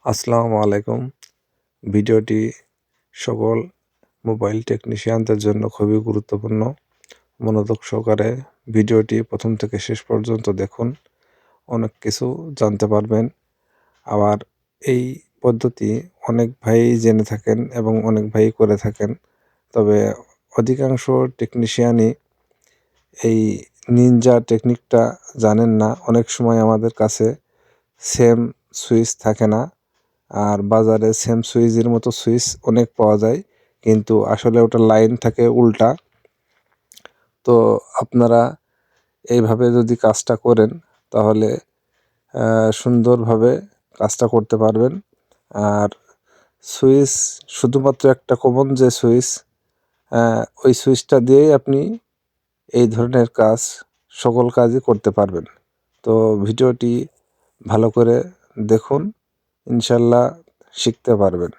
আসসালামু আলাইকুম। ভিডিওটি সকল মোবাইল টেকনিশিয়ানদের জন্য খুবই গুরুত্বপূর্ণ। মনোযোগ সহকারে ভিডিওটি প্রথম থেকে শেষ পর্যন্ত দেখুন। অনেক কিছু জানতে পারবেন। আবার এই পদ্ধতি অনেক ভাই জেনে থাকেন এবং অনেক ভাই করে থাকেন। তবে অধিকাংশ টেকনিশিয়ানই এই নিনজা টেকনিকটা জানেন না। অনেক সময় আমাদের কাছে সেম সুইচ থাকে না। আর বাজারে সেম সুইচের মতো সুইচ অনেক পাওয়া যায়, কিন্তু আসলে ওটা লাইন থাকে উল্টা। তো আপনারা এইভাবে যদি কাজটা করেন তাহলে সুন্দরভাবে কাজটা করতে পারবেন। আর সুইচ শুধুমাত্র একটা কমন যে সুইচ, ওই সুইচটা দিয়েই আপনি এই ধরনের কাজ সকল কাজই করতে পারবেন। তো ভিডিওটি ভালো করে দেখুন, ইনশাল্লাহ শিখতে পারবেন।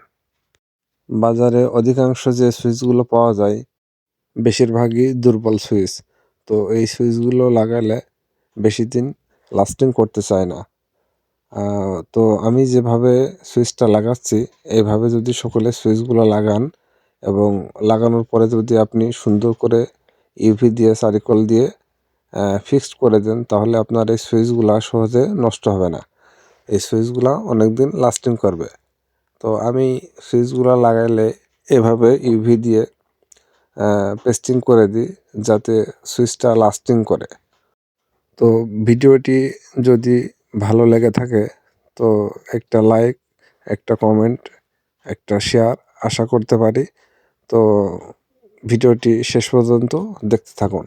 বাজারে অধিকাংশ যে সুইচগুলো পাওয়া যায় বেশিরভাগই দুর্বল সুইচ। তো এই সুইচগুলো লাগালে বেশি দিন লাস্টিং করতে চায় না। তো আমি যেভাবে সুইচটা লাগাচ্ছি এইভাবে যদি সকলে সুইচগুলো লাগান এবং লাগানোর পরে যদি আপনি সুন্দর করে ইউভি দিয়ে সার্কেল দিয়ে ফিক্সড করে দেন, তাহলে আপনার এই সুইচগুলো সহজে নষ্ট হবে না। এই সুইচগুলো অনেক দিন লাস্টিং করবে। তো আমি সুইচগুলো লাগাইলে এভাবে ইউভি দিয়ে পেস্টিং করে দিই, যাতে সুইচটা লাস্টিং করে। তো ভিডিওটি যদি ভালো লেগে থাকে তো একটা লাইক, একটা কমেন্ট, একটা শেয়ার আশা করতে পারি। তো ভিডিওটি শেষ পর্যন্ত দেখতে থাকুন।